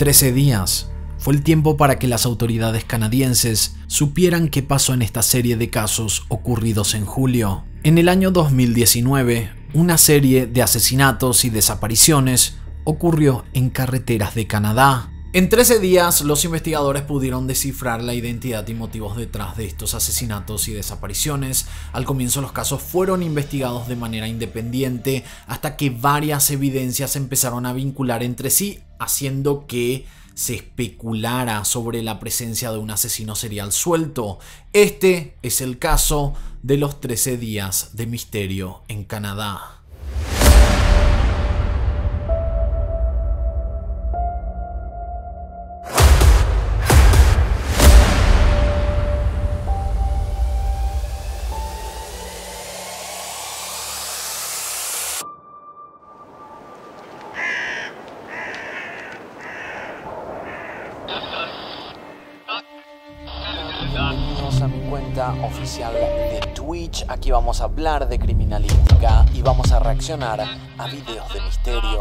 13 días fue el tiempo para que las autoridades canadienses supieran qué pasó en esta serie de casos ocurridos en julio. En el año 2019, una serie de asesinatos y desapariciones ocurrió en carreteras de Canadá. En 13 días, los investigadores pudieron descifrar la identidad y motivos detrás de estos asesinatos y desapariciones. Al comienzo, los casos fueron investigados de manera independiente hasta que varias evidencias empezaron a vincular entre sí, haciendo que se especulara sobre la presencia de un asesino serial suelto. Este es el caso de los 13 días de misterio en Canadá. Bienvenidos a mi cuenta oficial de Twitch. Aquí vamos a hablar de criminalística y vamos a reaccionar a videos de misterio.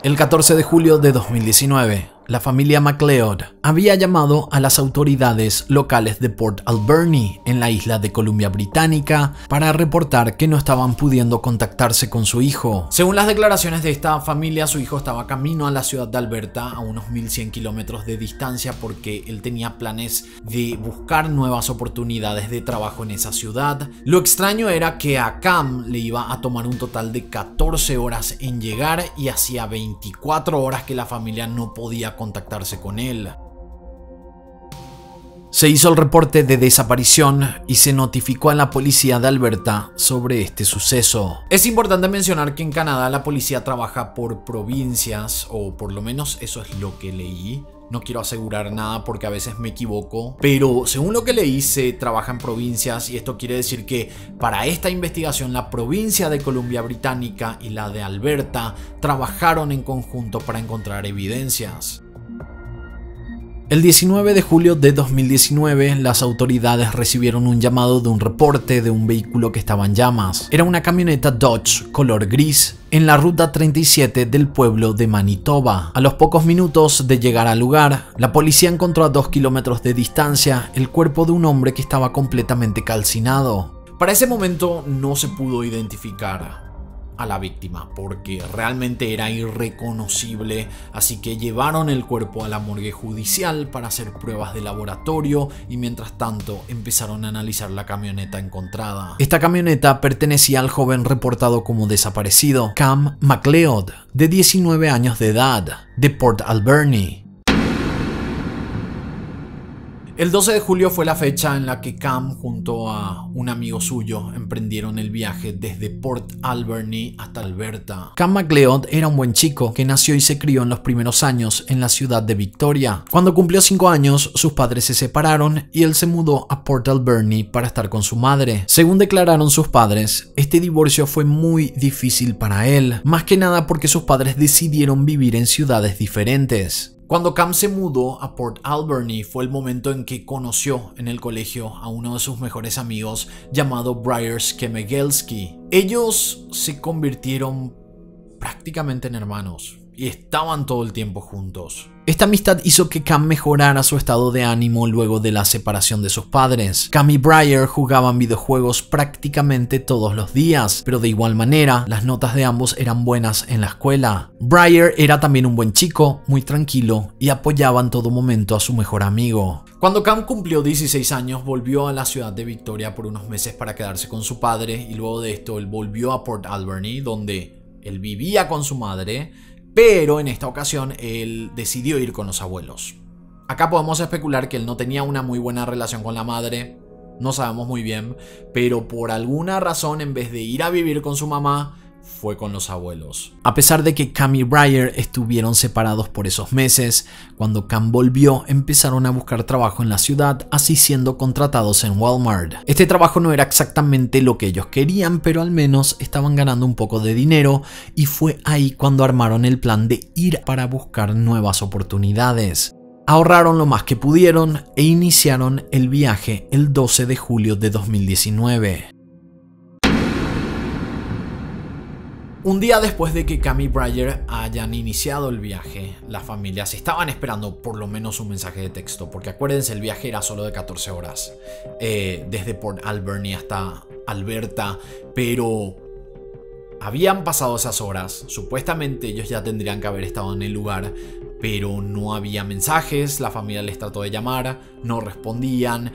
El 14 de julio de 2019, la familia MacLeod había llamado a las autoridades locales de Port Alberni, en la isla de Columbia Británica, para reportar que no estaban pudiendo contactarse con su hijo. Según las declaraciones de esta familia, su hijo estaba camino a la ciudad de Alberta, a unos 1100 kilómetros de distancia, porque él tenía planes de buscar nuevas oportunidades de trabajo en esa ciudad. Lo extraño era que a Cam le iba a tomar un total de 14 horas en llegar y hacía 24 horas que la familia no podía contactarse con él. Se hizo el reporte de desaparición y se notificó a la policía de Alberta sobre este suceso. Es importante mencionar que en Canadá la policía trabaja por provincias, o por lo menos eso es lo que leí. No quiero asegurar nada porque a veces me equivoco, pero según lo que leí se trabaja en provincias, y esto quiere decir que para esta investigación la provincia de Columbia Británica y la de Alberta trabajaron en conjunto para encontrar evidencias. El 19 de julio de 2019, las autoridades recibieron un llamado de un reporte de un vehículo que estaba en llamas. Era una camioneta Dodge color gris en la ruta 37 del pueblo de Manitoba. A los pocos minutos de llegar al lugar, la policía encontró a 2 kilómetros de distancia el cuerpo de un hombre que estaba completamente calcinado. Para ese momento no se pudo identificar a la víctima porque realmente era irreconocible, así que llevaron el cuerpo a la morgue judicial para hacer pruebas de laboratorio y mientras tanto empezaron a analizar la camioneta encontrada. Esta camioneta pertenecía al joven reportado como desaparecido, Cam MacLeod, de 19 años de edad, de Port Alberni. El 12 de julio fue la fecha en la que Cam junto a un amigo suyo emprendieron el viaje desde Port Alberni hasta Alberta. Cam MacLeod era un buen chico que nació y se crió en los primeros años en la ciudad de Victoria. Cuando cumplió 5 años, sus padres se separaron y él se mudó a Port Alberni para estar con su madre. Según declararon sus padres, este divorcio fue muy difícil para él, más que nada porque sus padres decidieron vivir en ciudades diferentes. Cuando Cam se mudó a Port Alberni fue el momento en que conoció en el colegio a uno de sus mejores amigos llamado Briar Skemegelski. Ellos se convirtieron prácticamente en hermanos y estaban todo el tiempo juntos. Esta amistad hizo que Cam mejorara su estado de ánimo luego de la separación de sus padres. Cam y Briar jugaban videojuegos prácticamente todos los días, pero de igual manera las notas de ambos eran buenas en la escuela. Briar era también un buen chico, muy tranquilo y apoyaba en todo momento a su mejor amigo. Cuando Cam cumplió 16 años volvió a la ciudad de Victoria por unos meses para quedarse con su padre y luego de esto él volvió a Port Alberni donde él vivía con su madre, pero en esta ocasión él decidió ir con los abuelos. Acá podemos especular que él no tenía una muy buena relación con la madre, no sabemos muy bien, pero por alguna razón en vez de ir a vivir con su mamá, fue con los abuelos. A pesar de que Cam y Briar estuvieron separados por esos meses, cuando Cam volvió empezaron a buscar trabajo en la ciudad, así siendo contratados en Walmart. Este trabajo no era exactamente lo que ellos querían, pero al menos estaban ganando un poco de dinero y fue ahí cuando armaron el plan de ir para buscar nuevas oportunidades. Ahorraron lo más que pudieron e iniciaron el viaje el 12 de julio de 2019. Un día después de que Cam y Briar hayan iniciado el viaje, las familias estaban esperando por lo menos un mensaje de texto, porque acuérdense, el viaje era solo de 14 horas, desde Port Alberni hasta Alberta, pero habían pasado esas horas. Supuestamente ellos ya tendrían que haber estado en el lugar, pero no había mensajes. La familia les trató de llamar, no respondían.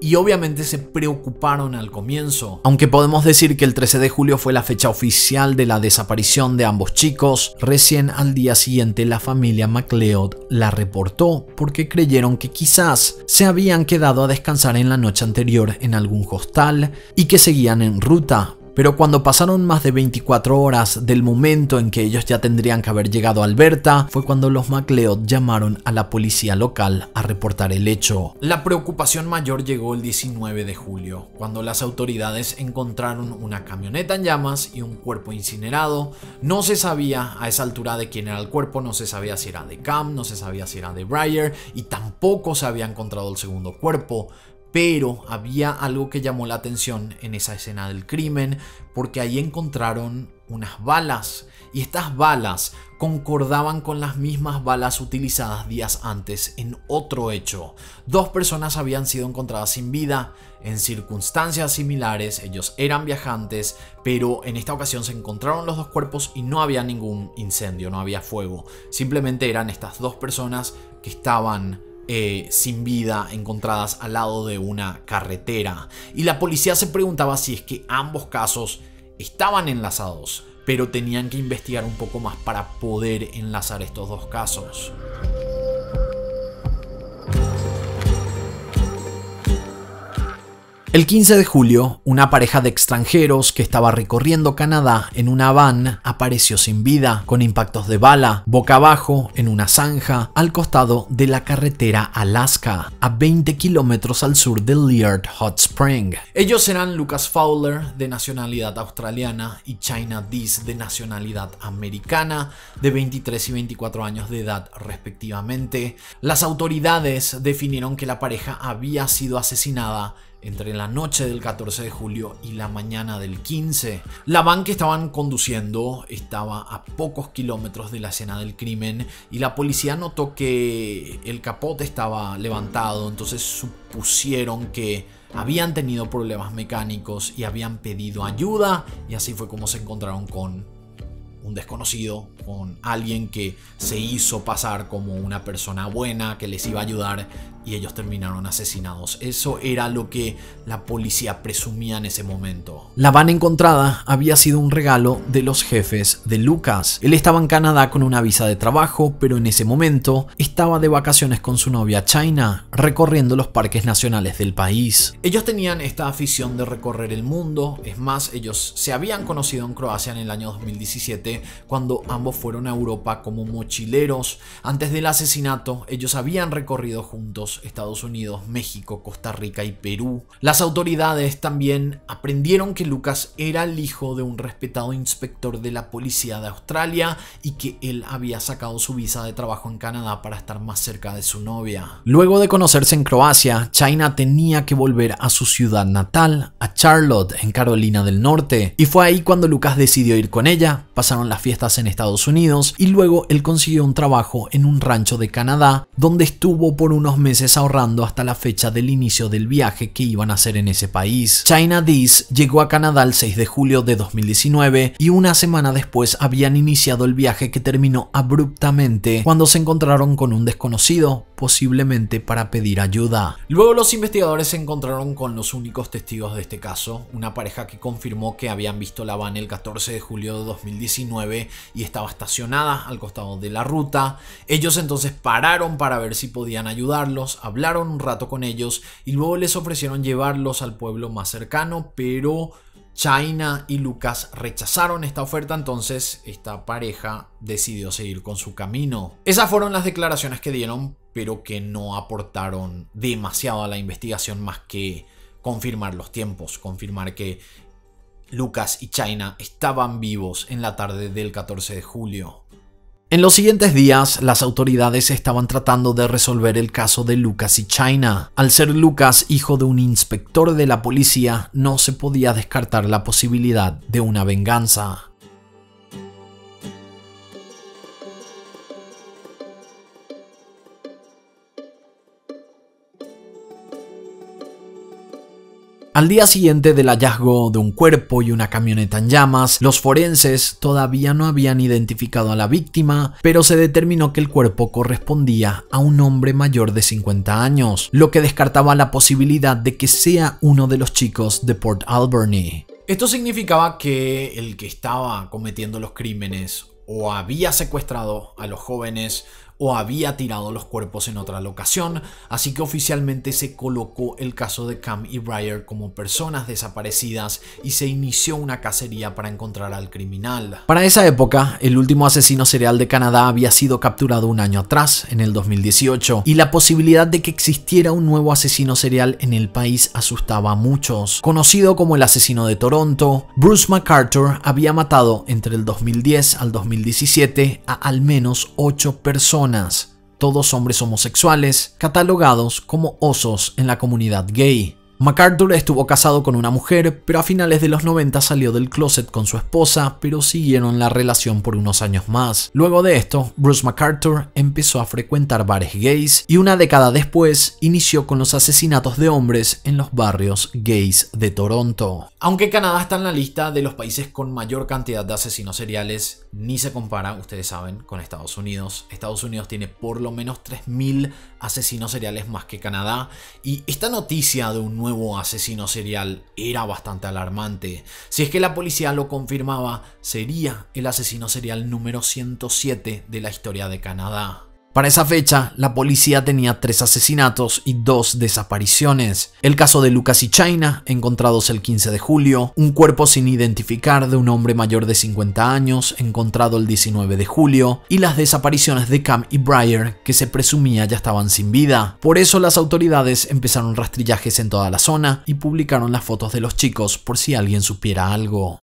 Y obviamente se preocuparon al comienzo. Aunque podemos decir que el 13 de julio fue la fecha oficial de la desaparición de ambos chicos, recién al día siguiente la familia MacLeod la reportó porque creyeron que quizás se habían quedado a descansar en la noche anterior en algún hostal y que seguían en ruta. Pero cuando pasaron más de 24 horas del momento en que ellos ya tendrían que haber llegado a Alberta, fue cuando los MacLeod llamaron a la policía local a reportar el hecho. La preocupación mayor llegó el 19 de julio, cuando las autoridades encontraron una camioneta en llamas y un cuerpo incinerado. No se sabía a esa altura de quién era el cuerpo, no se sabía si era de Cam, no se sabía si era de Briar y tampoco se había encontrado el segundo cuerpo. Pero había algo que llamó la atención en esa escena del crimen, porque ahí encontraron unas balas, y estas balas concordaban con las mismas balas utilizadas días antes en otro hecho. Dos personas habían sido encontradas sin vida en circunstancias similares. Ellos eran viajantes, pero en esta ocasión se encontraron los dos cuerpos y no había ningún incendio, no había fuego. Simplemente eran estas dos personas que estaban sin vida, encontradas al lado de una carretera. Y la policía se preguntaba si es que ambos casos estaban enlazados, pero tenían que investigar un poco más para poder enlazar estos dos casos. El 15 de julio, una pareja de extranjeros que estaba recorriendo Canadá en una van apareció sin vida, con impactos de bala, boca abajo, en una zanja, al costado de la carretera Alaska, a 20 kilómetros al sur de Liard Hot Spring. Ellos eran Lucas Fowler, de nacionalidad australiana, y China Dees, de nacionalidad americana, de 23 y 24 años de edad respectivamente. Las autoridades definieron que la pareja había sido asesinada entre la noche del 14 de julio y la mañana del 15. La van que estaban conduciendo estaba a pocos kilómetros de la escena del crimen y la policía notó que el capote estaba levantado, entonces supusieron que habían tenido problemas mecánicos y habían pedido ayuda, y así fue como se encontraron con un desconocido, con alguien que se hizo pasar como una persona buena que les iba a ayudar, y ellos terminaron asesinados. Eso era lo que la policía presumía en ese momento. La van encontrada había sido un regalo de los jefes de Lucas. Él estaba en Canadá con una visa de trabajo, pero en ese momento estaba de vacaciones con su novia China, recorriendo los parques nacionales del país. Ellos tenían esta afición de recorrer el mundo. Es más, ellos se habían conocido en Croacia en el año 2017, cuando ambos fueron a Europa como mochileros. Antes del asesinato, ellos habían recorrido juntos Estados Unidos, México, Costa Rica y Perú. Las autoridades también aprendieron que Lucas era el hijo de un respetado inspector de la policía de Australia y que él había sacado su visa de trabajo en Canadá para estar más cerca de su novia. Luego de conocerse en Croacia, China tenía que volver a su ciudad natal, a Charlotte, en Carolina del Norte, y fue ahí cuando Lucas decidió ir con ella. Pasaron las fiestas en Estados Unidos y luego él consiguió un trabajo en un rancho de Canadá, donde estuvo por unos meses ahorrando hasta la fecha del inicio del viaje que iban a hacer en ese país. China Dees llegó a Canadá el 6 de julio de 2019 y una semana después habían iniciado el viaje, que terminó abruptamente cuando se encontraron con un desconocido, posiblemente para pedir ayuda. Luego los investigadores se encontraron con los únicos testigos de este caso, una pareja que confirmó que habían visto la van el 14 de julio de 2019 y estaba estacionada al costado de la ruta. Ellos entonces pararon para ver si podían ayudarlos, hablaron un rato con ellos y luego les ofrecieron llevarlos al pueblo más cercano, pero China y Lucas rechazaron esta oferta, entonces esta pareja decidió seguir con su camino. Esas fueron las declaraciones que dieron, pero que no aportaron demasiado a la investigación más que confirmar los tiempos, confirmar que Lucas y China estaban vivos en la tarde del 14 de julio. En los siguientes días, las autoridades estaban tratando de resolver el caso de Lucas y China. Al ser Lucas hijo de un inspector de la policía, no se podía descartar la posibilidad de una venganza. Al día siguiente del hallazgo de un cuerpo y una camioneta en llamas, los forenses todavía no habían identificado a la víctima, pero se determinó que el cuerpo correspondía a un hombre mayor de 50 años, lo que descartaba la posibilidad de que sea uno de los chicos de Port Alberni. Esto significaba que el que estaba cometiendo los crímenes o había secuestrado a los jóvenes o había tirado los cuerpos en otra locación, así que oficialmente se colocó el caso de Cam y Briar como personas desaparecidas y se inició una cacería para encontrar al criminal. Para esa época, el último asesino serial de Canadá había sido capturado un año atrás, en el 2018, y la posibilidad de que existiera un nuevo asesino serial en el país asustaba a muchos. Conocido como el asesino de Toronto, Bruce McArthur había matado entre el 2010 al 2017 a al menos 8 personas, todos hombres homosexuales, catalogados como osos en la comunidad gay. McArthur estuvo casado con una mujer, pero a finales de los 90 salió del closet con su esposa, pero siguieron la relación por unos años más. Luego de esto, Bruce McArthur empezó a frecuentar bares gays y una década después inició con los asesinatos de hombres en los barrios gays de Toronto. Aunque Canadá está en la lista de los países con mayor cantidad de asesinos seriales, ni se compara, ustedes saben, con Estados Unidos. Estados Unidos tiene por lo menos 3.000 asesinos seriales más que Canadá, y esta noticia de un nuevo asesino serial era bastante alarmante. Si es que la policía lo confirmaba, sería el asesino serial número 107 de la historia de Canadá. Para esa fecha, la policía tenía 3 asesinatos y 2 desapariciones. El caso de Lucas y China, encontrados el 15 de julio, un cuerpo sin identificar de un hombre mayor de 50 años, encontrado el 19 de julio, y las desapariciones de Cam y Briar, que se presumía ya estaban sin vida. Por eso las autoridades empezaron rastrillajes en toda la zona y publicaron las fotos de los chicos por si alguien supiera algo.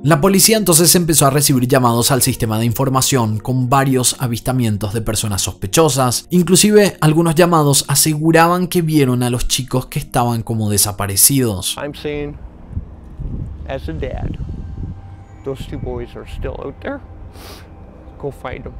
La policía entonces empezó a recibir llamados al sistema de información con varios avistamientos de personas sospechosas. Inclusive algunos llamados aseguraban que vieron a los chicos que estaban como desaparecidos. I'm saying, as a dad, those 2 boys are still out there. Go find them.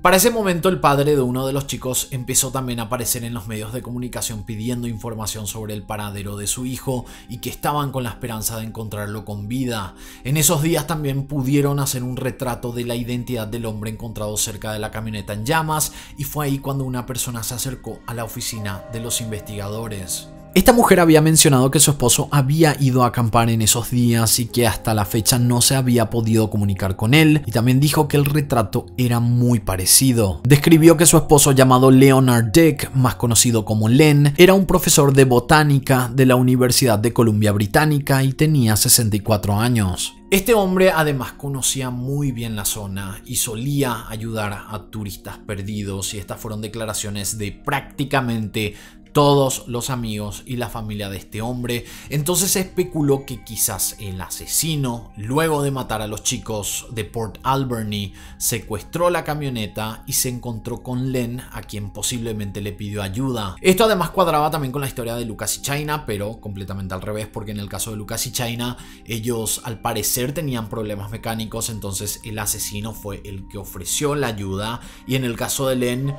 Para ese momento el padre de uno de los chicos empezó también a aparecer en los medios de comunicación pidiendo información sobre el paradero de su hijo y que estaban con la esperanza de encontrarlo con vida. En esos días también pudieron hacer un retrato de la identidad del hombre encontrado cerca de la camioneta en llamas, y fue ahí cuando una persona se acercó a la oficina de los investigadores. Esta mujer había mencionado que su esposo había ido a acampar en esos días y que hasta la fecha no se había podido comunicar con él, y también dijo que el retrato era muy parecido. Describió que su esposo, llamado Leonard Dick, más conocido como Len, era un profesor de botánica de la Universidad de Columbia Británica y tenía 64 años. Este hombre además conocía muy bien la zona y solía ayudar a turistas perdidos, y estas fueron declaraciones de prácticamente todos los amigos y la familia de este hombre. Entonces se especuló que quizás el asesino, luego de matar a los chicos de Port Alberni, secuestró la camioneta y se encontró con Len, a quien posiblemente le pidió ayuda. Esto además cuadraba también con la historia de Lucas y China, pero completamente al revés, porque en el caso de Lucas y China, ellos al parecer tenían problemas mecánicos, entonces el asesino fue el que ofreció la ayuda, y en el caso de Len,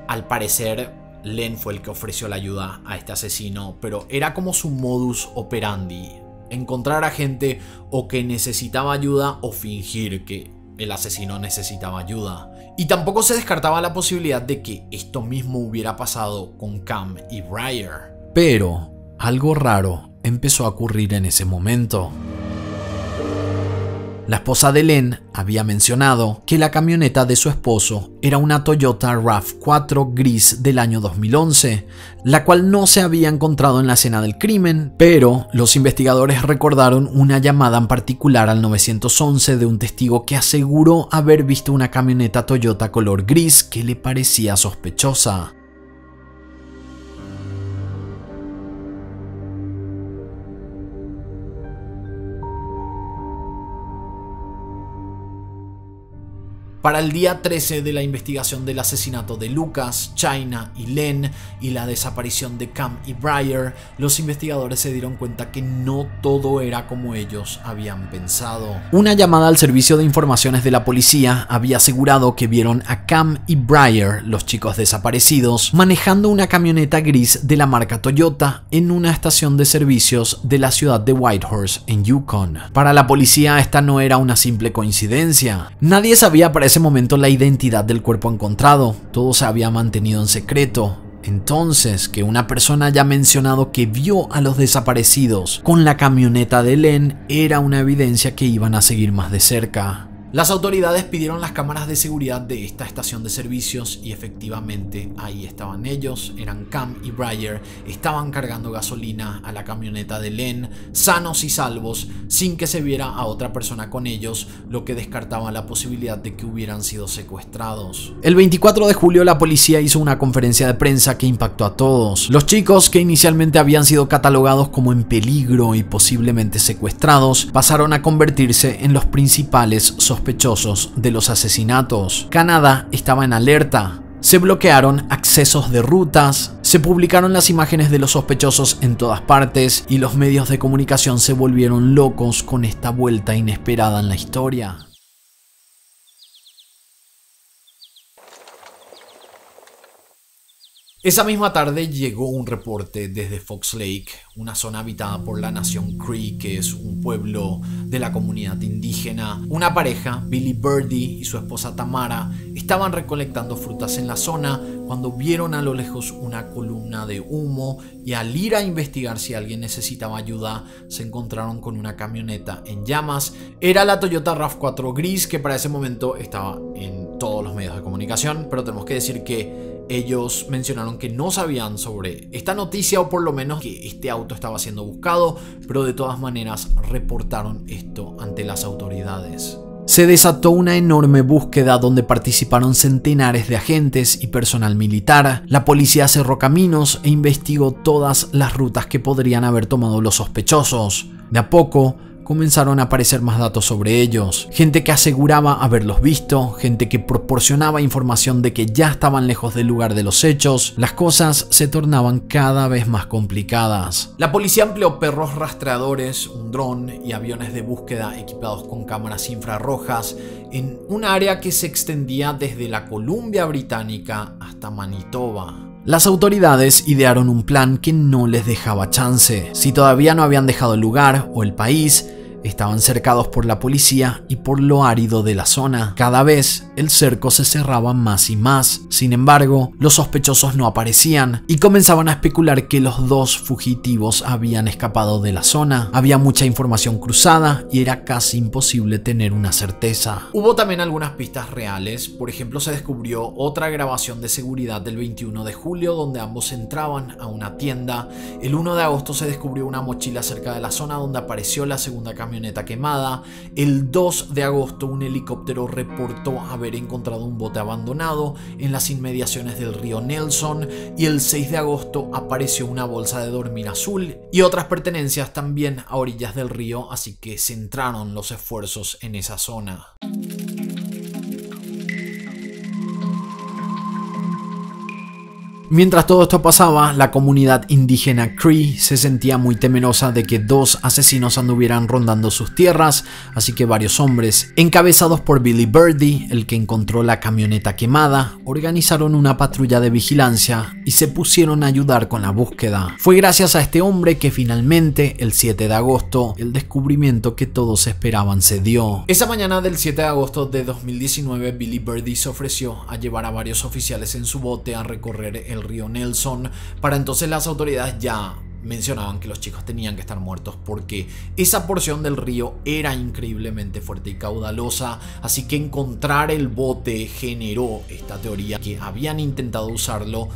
al parecer Len fue el que ofreció la ayuda a este asesino, pero era como su modus operandi: encontrar a gente o que necesitaba ayuda o fingir que el asesino necesitaba ayuda. Y tampoco se descartaba la posibilidad de que esto mismo hubiera pasado con Cam y Briar. Pero algo raro empezó a ocurrir en ese momento. La esposa de Len había mencionado que la camioneta de su esposo era una Toyota RAV4 gris del año 2011, la cual no se había encontrado en la escena del crimen, pero los investigadores recordaron una llamada en particular al 911 de un testigo que aseguró haber visto una camioneta Toyota color gris que le parecía sospechosa. Para el día 13 de la investigación del asesinato de Lucas, China y Len y la desaparición de Cam y Briar, los investigadores se dieron cuenta que no todo era como ellos habían pensado. Una llamada al servicio de informaciones de la policía había asegurado que vieron a Cam y Briar, los chicos desaparecidos, manejando una camioneta gris de la marca Toyota en una estación de servicios de la ciudad de Whitehorse en Yukon. Para la policía esta no era una simple coincidencia. Nadie sabía para ese momento la identidad del cuerpo encontrado, todo se había mantenido en secreto. Entonces, que una persona haya mencionado que vio a los desaparecidos con la camioneta de Len era una evidencia que iban a seguir más de cerca. Las autoridades pidieron las cámaras de seguridad de esta estación de servicios y efectivamente ahí estaban ellos, eran Cam y Briar, estaban cargando gasolina a la camioneta de Len, sanos y salvos, sin que se viera a otra persona con ellos, lo que descartaba la posibilidad de que hubieran sido secuestrados. El 24 de julio la policía hizo una conferencia de prensa que impactó a todos. Los chicos, que inicialmente habían sido catalogados como en peligro y posiblemente secuestrados, pasaron a convertirse en los principales sospechosos de los asesinatos. Canadá estaba en alerta. Se bloquearon accesos de rutas, se publicaron las imágenes de los sospechosos en todas partes y los medios de comunicación se volvieron locos con esta vuelta inesperada en la historia. Esa misma tarde llegó un reporte desde Fox Lake, una zona habitada por la nación Cree, que es un pueblo de la comunidad indígena. Una pareja, Billy Birdie y su esposa Tamara, estaban recolectando frutas en la zona cuando vieron a lo lejos una columna de humo y al ir a investigar si alguien necesitaba ayuda, se encontraron con una camioneta en llamas. Era la Toyota RAV4 gris, que para ese momento estaba en todos los medios de comunicación, pero tenemos que decir que ellos mencionaron que no sabían sobre esta noticia, o por lo menos que este auto estaba siendo buscado, pero de todas maneras reportaron esto ante las autoridades. Se desató una enorme búsqueda donde participaron centenares de agentes y personal militar. La policía cerró caminos e investigó todas las rutas que podrían haber tomado los sospechosos. De a poco comenzaron a aparecer más datos sobre ellos. Gente que aseguraba haberlos visto, gente que proporcionaba información de que ya estaban lejos del lugar de los hechos. Las cosas se tornaban cada vez más complicadas. La policía empleó perros rastreadores, un dron y aviones de búsqueda equipados con cámaras infrarrojas en un área que se extendía desde la Columbia Británica hasta Manitoba. Las autoridades idearon un plan que no les dejaba chance. Si todavía no habían dejado el lugar o el país, estaban cercados por la policía y por lo árido de la zona. Cada vez el cerco se cerraba más y más. Sin embargo, los sospechosos no aparecían y comenzaban a especular que los dos fugitivos habían escapado de la zona. Había mucha información cruzada y era casi imposible tener una certeza. Hubo también algunas pistas reales. Por ejemplo, se descubrió otra grabación de seguridad del 21 de julio donde ambos entraban a una tienda. El 1 de agosto se descubrió una mochila cerca de la zona donde apareció la segunda camioneta quemada. El 2 de agosto un helicóptero reportó haber encontrado un bote abandonado en las inmediaciones del río Nelson, y el 6 de agosto apareció una bolsa de dormir azul y otras pertenencias también a orillas del río, así que centraron los esfuerzos en esa zona. Mientras todo esto pasaba, la comunidad indígena Cree se sentía muy temerosa de que dos asesinos anduvieran rondando sus tierras, así que varios hombres, encabezados por Billy Birdie, el que encontró la camioneta quemada, organizaron una patrulla de vigilancia y se pusieron a ayudar con la búsqueda. Fue gracias a este hombre que finalmente, el 7 de agosto, el descubrimiento que todos esperaban se dio. Esa mañana del 7 de agosto de 2019, Billy Birdie se ofreció a llevar a varios oficiales en su bote a recorrer el río Nelson. Para entonces las autoridades ya mencionaban que los chicos tenían que estar muertos porque esa porción del río era increíblemente fuerte y caudalosa, así que encontrar el bote generó esta teoría que habían intentado usarlo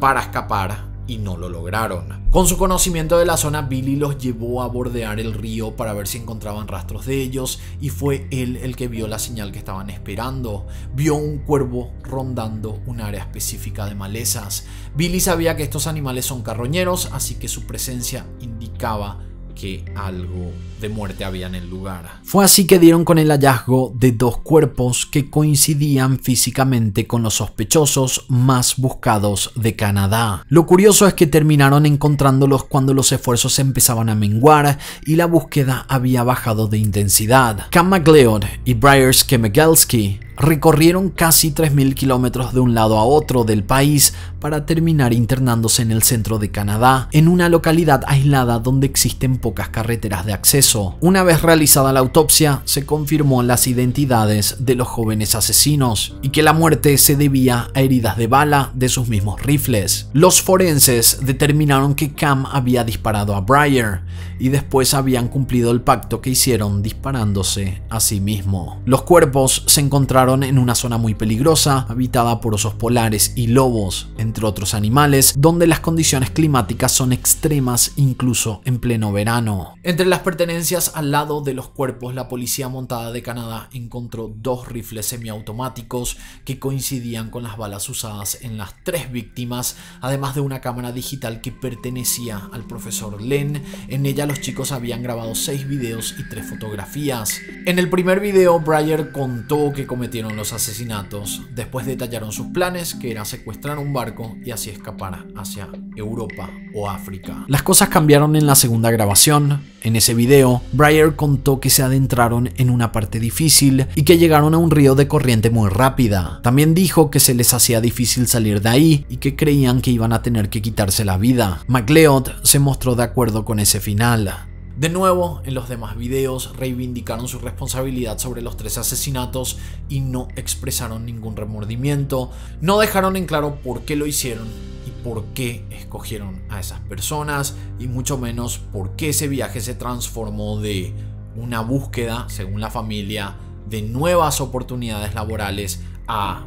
para escapar y no lo lograron. Con su conocimiento de la zona, Billy los llevó a bordear el río para ver si encontraban rastros de ellos, y fue él el que vio la señal que estaban esperando. Vio un cuervo rondando un área específica de malezas. Billy sabía que estos animales son carroñeros, así que su presencia indicaba que algo de muerte había en el lugar. Fue así que dieron con el hallazgo de 2 cuerpos que coincidían físicamente con los sospechosos más buscados de Canadá. Lo curioso es que terminaron encontrándolos cuando los esfuerzos empezaban a menguar y la búsqueda había bajado de intensidad. Cam McLeod y Briar Skmegelski recorrieron casi 3.000 kilómetros de un lado a otro del país para terminar internándose en el centro de Canadá, en una localidad aislada donde existen pocas carreteras de acceso. Una vez realizada la autopsia, se confirmó las identidades de los jóvenes asesinos y que la muerte se debía a heridas de bala de sus mismos rifles. Los forenses determinaron que Cam había disparado a Briar y después habían cumplido el pacto que hicieron disparándose a sí mismo. Los cuerpos se encontraron en una zona muy peligrosa, habitada por osos polares y lobos, entre otros animales, donde las condiciones climáticas son extremas incluso en pleno verano. Entre las pertenencias al lado de los cuerpos, la policía montada de Canadá encontró 2 rifles semiautomáticos que coincidían con las balas usadas en las 3 víctimas, además de una cámara digital que pertenecía al profesor Len. En ella los chicos habían grabado 6 videos y 3 fotografías. En el primer video, Briar contó que cometió los asesinatos. Después detallaron sus planes, que era secuestrar un barco y así escapar hacia Europa o África. Las cosas cambiaron en la segunda grabación. En ese video, Briar contó que se adentraron en una parte difícil y que llegaron a un río de corriente muy rápida. También dijo que se les hacía difícil salir de ahí y que creían que iban a tener que quitarse la vida. McLeod se mostró de acuerdo con ese final. De nuevo, en los demás videos reivindicaron su responsabilidad sobre los 3 asesinatos y no expresaron ningún remordimiento. No dejaron en claro por qué lo hicieron y por qué escogieron a esas personas, y mucho menos por qué ese viaje se transformó de una búsqueda, según la familia, de nuevas oportunidades laborales a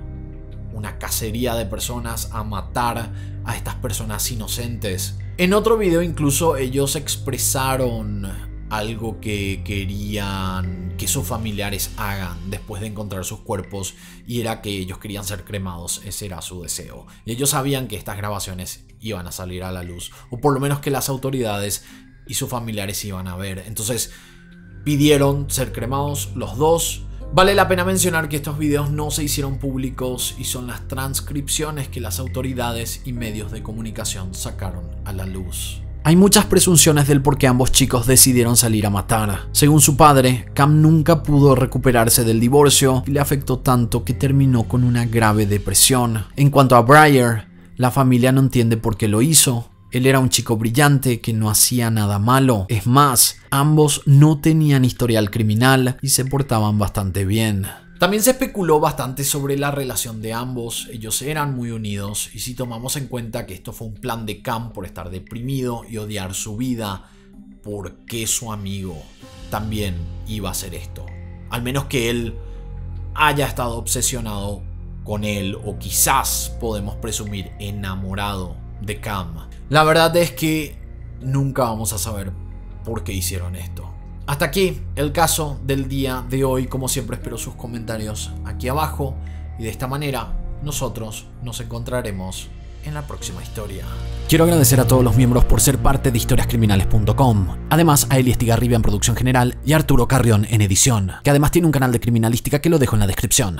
una cacería de personas, a matar a estas personas inocentes. En otro video incluso ellos expresaron algo que querían que sus familiares hagan después de encontrar sus cuerpos, y era que ellos querían ser cremados. Ese era su deseo. Y ellos sabían que estas grabaciones iban a salir a la luz, o por lo menos que las autoridades y sus familiares iban a ver. Entonces pidieron ser cremados los 2. Vale la pena mencionar que estos videos no se hicieron públicos y son las transcripciones que las autoridades y medios de comunicación sacaron a la luz. Hay muchas presunciones del por qué ambos chicos decidieron salir a matar. Según su padre, Cam nunca pudo recuperarse del divorcio y le afectó tanto que terminó con una grave depresión. En cuanto a Briar, la familia no entiende por qué lo hizo. Él era un chico brillante que no hacía nada malo. Es más, ambos no tenían historial criminal y se portaban bastante bien. También se especuló bastante sobre la relación de ambos. Ellos eran muy unidos, y si tomamos en cuenta que esto fue un plan de Cam por estar deprimido y odiar su vida, ¿por qué su amigo también iba a hacer esto? Al menos que él haya estado obsesionado con él, o quizás podemos presumir enamorado de Cam. La verdad es que nunca vamos a saber por qué hicieron esto. Hasta aquí el caso del día de hoy. Como siempre, espero sus comentarios aquí abajo, y de esta manera nosotros nos encontraremos en la próxima historia. Quiero agradecer a todos los miembros por ser parte de historiascriminales.com. Además a Eli Estigarribia en producción general y a Arturo Carrión en edición, que además tiene un canal de criminalística que lo dejo en la descripción.